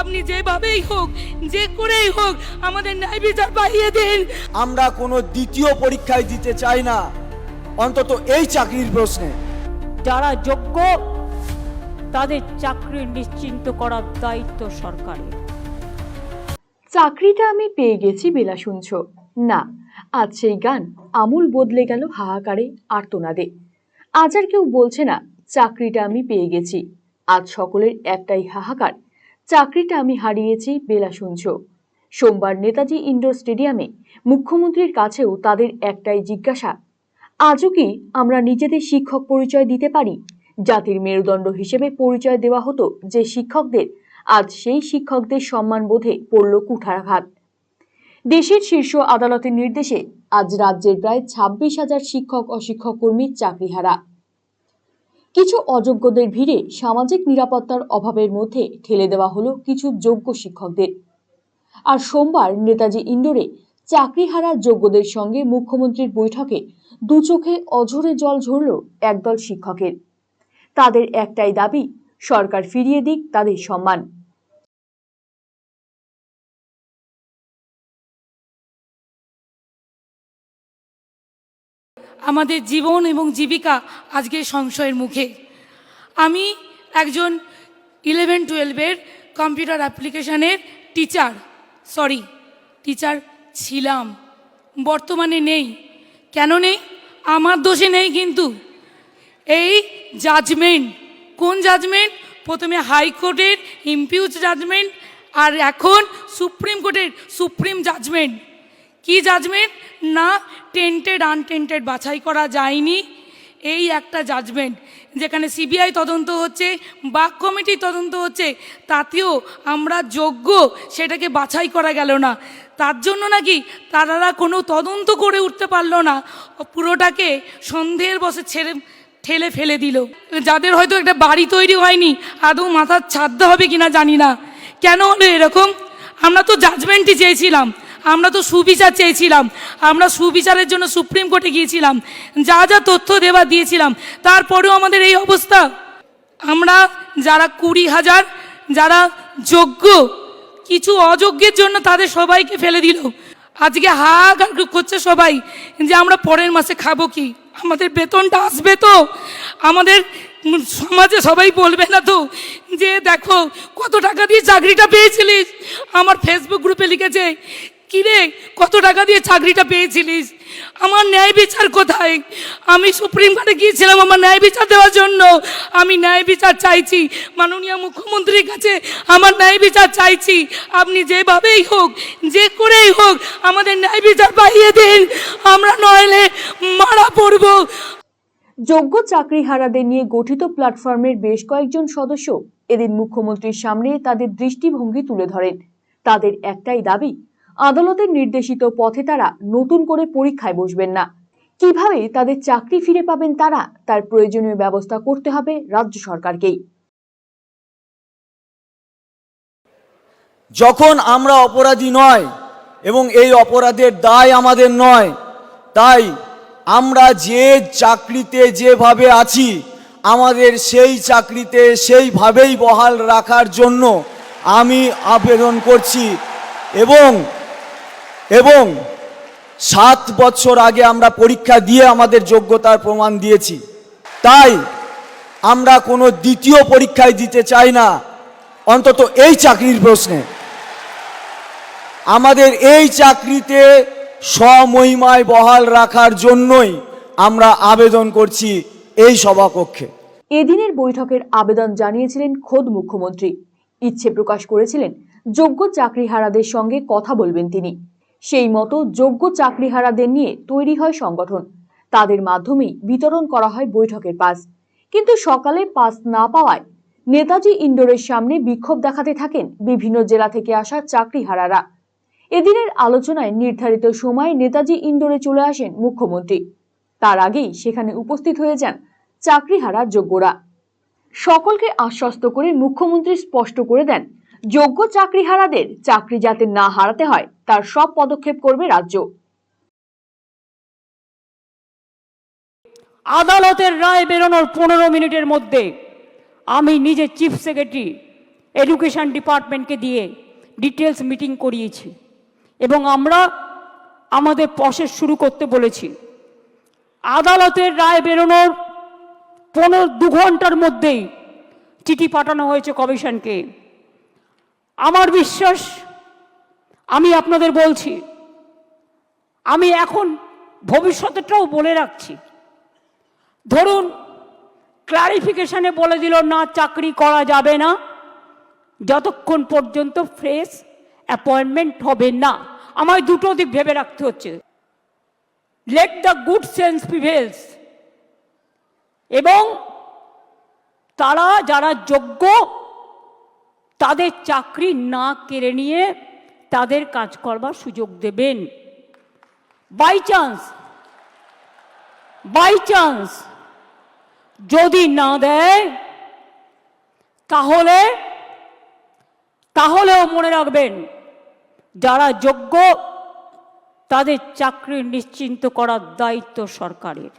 আপনি যেভাবেই হোক, যে করেই হোক আমাদের ন্যায় বিচার পাইয়ে দিন। আমরা কোনো দ্বিতীয় পরীক্ষায় দিতে চাই না, অন্তত এই চাকরির প্রশ্নে। যারা যোগ্য তাদের চাকরি নিশ্চিন্ত করার দায়িত্ব সরকারের। চাকরিটা আমি পেয়ে গেছি বেলা শুনছো না, আজ সেই গান আমূল বদলে গেল হাহাকারে আর্তনাদে। আজ আর কেউ বলছে না চাকরিটা আমি পেয়ে গেছি, আজ সকলের একটাই হাহাকার, চাকরিটা আমি হারিয়েছি বেলা শুনছো। সোমবার নেতাজি ইন্ডোর স্টেডিয়ামে মুখ্যমন্ত্রীর কাছেও তাদের একটাই জিজ্ঞাসা, আজও কি আমরা নিজেদের শিক্ষক পরিচয় দিতে পারি? জাতির মেরুদণ্ড হিসেবে পরিচয় দেওয়া হতো যে শিক্ষকদের, আজ সেই শিক্ষকদের সম্মানবোধে পড়ল কুঠারাঘাত। দেশের শীর্ষ আদালতের নির্দেশে আজ রাজ্যের প্রায় 26,000 শিক্ষক ও শিক্ষক কর্মীর চাকরিহারা। কিছু অযোগ্যদের ভিড়ে সামাজিক নিরাপত্তার অভাবের মধ্যে ঠেলে দেওয়া হলো কিছু যোগ্য শিক্ষকদের। আর সোমবার নেতাজি ইন্ডোরে চাকরিহারা যোগ্যদের সঙ্গে মুখ্যমন্ত্রীর বৈঠকে দু চোখে অঝরে জল ঝরল একদল শিক্ষকের। তাদের একটাই দাবি, সরকার ফিরিয়ে দিক তাদের সম্মান। আমাদের জীবন এবং জীবিকা আজকে সংশয়ের মুখে। আমি একজন 11-12 কম্পিউটার অ্যাপ্লিকেশনের টিচার ছিলাম, বর্তমানে নেই। কেন নেই? আমার দোষে নেই, কিন্তু এই জাজমেন্ট, কোন জাজমেন্ট? প্রথমে হাইকোর্টের ইমপিউজ জাজমেন্ট, আর এখন সুপ্রিম কোর্টের সুপ্রিম জাজমেন্ট। কি জাজমেন্ট? না টেন্টেড আনটেন্টেড বাছাই করা যায়নি, এই একটা জাজমেন্ট। যেখানে সিবিআই তদন্ত হচ্ছে, বাক কমিটি তদন্ত হচ্ছে, তাতেও আমরা যোগ্য সেটাকে বাছাই করা গেল না। তার জন্য নাকি তারা কোনো তদন্ত করে উঠতে পারলো না, পুরোটাকে সন্দেহের বশে ঠেলে ফেলে দিল। যাদের হয়তো একটা বাড়ি তৈরি হয়নি, আদৌ মাথার ছাদ হবে কিনা জানি না। কেন হলো এরকম? আমরা তো জাজমেন্টই চেয়েছিলাম, আমরা তো সুবিচার চেয়েছিলাম, আমরা সুবিচারের জন্য সুপ্রিম কোর্টে গিয়েছিলাম, যা যা তথ্য দেওয়া দিয়েছিলাম, তারপরেও আমাদের এই অবস্থা। আমরা যারা 20,000 যারা যোগ্য, কিছু অযোগ্যের জন্য তাদের সবাইকে ফেলে দিল। আজকে হাহাকার করছে সবাই যে আমরা পরের মাসে খাবো কি, আমাদের বেতনটা আসবে তো, আমাদের সমাজে সবাই বলবে না তো যে দেখো কত টাকা দিয়ে চাকরিটা পেয়েছিলিস। আমার ফেসবুক গ্রুপে লিখেছে, কিরে কত টাকা দিয়ে চাকরিটা পেয়েছিলিস, আমার ন্যায় বিচার কোথায়? আমি সুপ্রিম কোর্টে গিয়েছিলাম আমার ন্যায় বিচার দেওয়ার জন্য, আমি ন্যায় বিচার চাইছি মাননীয় মুখ্যমন্ত্রীর কাছে, আমার ন্যায় বিচার চাইছি। আপনি যেভাবেই হোক, যে করেই হোক আমাদের ন্যায় বিচার পাইয়ে দিন, আমরা নইলে মারা পড়ব। যোগ্য চাকরিহারাদের নিয়ে গঠিত প্ল্যাটফর্মের বেশ কয়েকজন সদস্য এদিন মুখ্যমন্ত্রীর সামনে তাদের দৃষ্টিভঙ্গি তুলে ধরেন। তাদের একটাই দাবি, আদালতের নির্দেশিত পথে তারা নতুন করে পরীক্ষায় বসবেন না। কিভাবে তাদের চাকরি ফিরে পাবেন তারা, তার প্রয়োজনীয় ব্যবস্থা করতে হবে রাজ্য সরকারকেই। যখন আমরা অপরাধী নয় এবং এই অপরাধের দায় আমাদের নয়, তাই আমরা যে চাকরিতে যেভাবে আছি আমাদের সেই চাকরিতে সেইভাবেই বহাল রাখার জন্য আমি আবেদন করছি। এবং 7 বছর আগে আমরা পরীক্ষা দিয়ে আমাদের যোগ্যতার প্রমাণ দিয়েছি, তাই আমরা কোনো দ্বিতীয় পরীক্ষায় দিতে চাই না, অন্তত এই চাকরির প্রশ্নে। আমাদের এই চাকরিতে স্বমহিমায় বহাল রাখার জন্যই আমরা আবেদন করছি এই সভাকক্ষে। এদিনের বৈঠকের আবেদন জানিয়েছিলেন খোদ মুখ্যমন্ত্রী। ইচ্ছে প্রকাশ করেছিলেন যোগ্য চাকরিহারাদের সঙ্গে কথা বলবেন তিনি। সেই মতো যোগ্য চাকরিহারাদের নিয়ে তৈরি হয় সংগঠন, তাদের মাধ্যমেই বিতরণ করা হয় বৈঠকের পাস। কিন্তু সকালে পাস না পাওয়ায় নেতাজি ইন্ডোরের সামনে বিক্ষোভ দেখাতে থাকেন বিভিন্ন জেলা থেকে আসা চাকরিহারারা। এদিনের আলোচনায় নির্ধারিত সময়ে নেতাজি ইন্ডোরে চলে আসেন মুখ্যমন্ত্রী। তার আগেই সেখানে উপস্থিত হয়ে যান চাকরিহারা যোগ্যরা। সকলকে আশ্বস্ত করে মুখ্যমন্ত্রী স্পষ্ট করে দেন, যোগ্য চাকরিহারাদের চাকরি যাতে না হারাতে হয় তার সব পদক্ষেপ করবে রাজ্য। আদালতের রায় বেরোনোর 15 মিনিটের মধ্যে আমি নিজে চিফ সেক্রেটারি এডুকেশন ডিপার্টমেন্টকে দিয়ে ডিটেলস মিটিং করিয়েছি এবং আমরা আমাদের প্রসেস শুরু করতে বলেছি। আদালতের রায় বেরোনোর 2 ঘন্টার মধ্যেই চিঠি পাঠানো হয়েছে কমিশনকে। আমার বিশ্বাস, আমি আপনাদের বলছি, আমি এখন ভবিষ্যতেরটাও বলে রাখছি, ধরুন ক্লারিফিকেশনে বলে দিল না চাকরি করা যাবে না যতক্ষণ পর্যন্ত ফ্রেশ অ্যাপয়েন্টমেন্ট হবে না। আমায় দুটো দিক ভেবে রাখতে হচ্ছে, let the good sense prevails, এবং তারা যারা যোগ্য তাদের চাকরি না কেড়ে নিয়ে তাদের কাজ করবার সুযোগ দেবেন। বাই চান্স যদি না দেয় তাহলেও মনে রাখবেন, যারা যোগ্য তাদের চাকরি নিশ্চিন্ত করার দায়িত্ব সরকারের।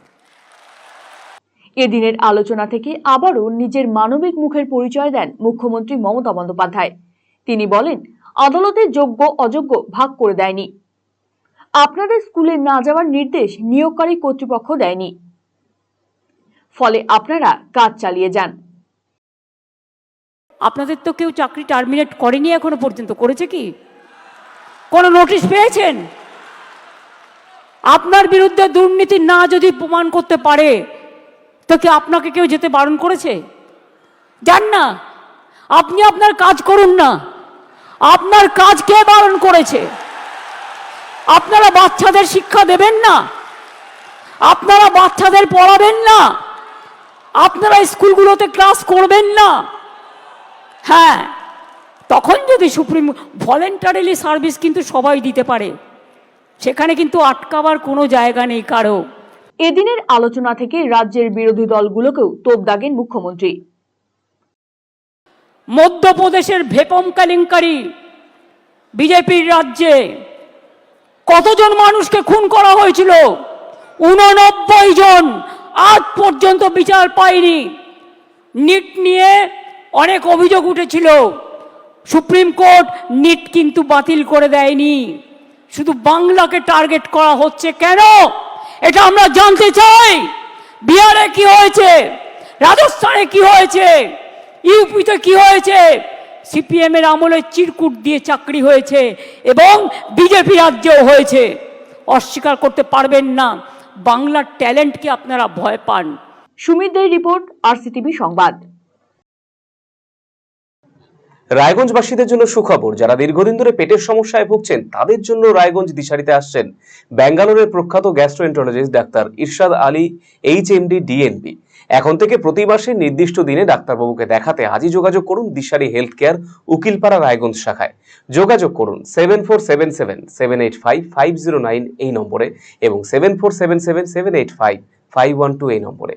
এদিনের আলোচনা থেকে আবারও নিজের মানবিক মুখের পরিচয় দেন মুখ্যমন্ত্রী মমতা বন্দ্যোপাধ্যায়। তিনি বলেন, আদালতে যোগ্য অযোগ্য ভাগ করে দেয়নি, আপনাদের স্কুলে না যাওয়ার নির্দেশ নিয়োগকারী কর্তৃপক্ষ দেয়নি, ফলে আপনারা কাজ চালিয়ে যান। আপনাদের তো কেউ চাকরি টার্মিনেট করেনি এখনো পর্যন্ত, করেছে কি? কোনো নোটিশ পেয়েছেন? আপনার বিরুদ্ধে দুর্নীতি না যদি প্রমাণ করতে পারে তো কি আপনাকে কেউ যেতে বারণ করেছে? যান না, আপনি আপনার কাজ করুন না। আপনার কাজ কে বারণ করেছে? আপনারা বাচ্চাদের শিক্ষা দেবেন না, আপনারা বাচ্চাদের পড়াবেন না, আপনারা স্কুলগুলোতে ক্লাস করবেন না। হ্যাঁ, তখন যদি সুপ্রিম ভলেন্টারিলি সার্ভিস কিন্তু সবাই দিতে পারে, সেখানে কিন্তু আটকাবার কোনো জায়গা নেই কারো। এদিনের আলোচনা থেকে রাজ্যের বিরোধী দলগুলোকেও তোপ দাগেন মুখ্যমন্ত্রী। মধ্যপ্রদেশের ভেপম কেলেঙ্কারি, বিজেপির রাজ্যে কতজন মানুষকে খুন করা হয়েছিল? 89 জন, আজ পর্যন্ত বিচার পায়নি। নিট নিয়ে অনেক অভিযোগ উঠেছিল, সুপ্রিম কোর্ট নিট কিন্তু বাতিল করে দেয়নি। শুধু বাংলাকে টার্গেট করা হচ্ছে কেন, এটা আমরা জানতে চাই। বিহারে কি হয়েছে, রাজস্থানে কি হয়েছে, ইউপিতে কি হয়েছে? সিপিএম এর আমলে চিরকুট দিয়ে চাকরি হয়েছে এবং বিজেপি রাজ্যেও হয়েছে। অস্বীকার করতে পারবেন না, বাংলার ট্যালেন্টকে আপনারা ভয় পান। সুমিত দের রিপোর্ট, আরসিটিভি সংবাদ। রায়গঞ্জবাসীদের জন্য সুখবর, যারা দীর্ঘদিন ধরে পেটের সমস্যায় ভুগছেন তাদের জন্য রায়গঞ্জ দিশারিতে আসছেন ব্যাঙ্গালোরের প্রখ্যাত গ্যাস্ট্রোএন্টারোলজিস্ট ডাক্তার ইরশাদ আলী, HMD, DNB। এখন থেকে প্রতি মাসে নির্দিষ্ট দিনে ডাক্তারবাবুকে দেখাতে আজই যোগাযোগ করুন দিশারি হেলথ কেয়ার, উকিলপাড়া, রায়গঞ্জ শাখায়। যোগাযোগ করুন 7477785509 এই নম্বরে এবং 7477785512 এই নম্বরে।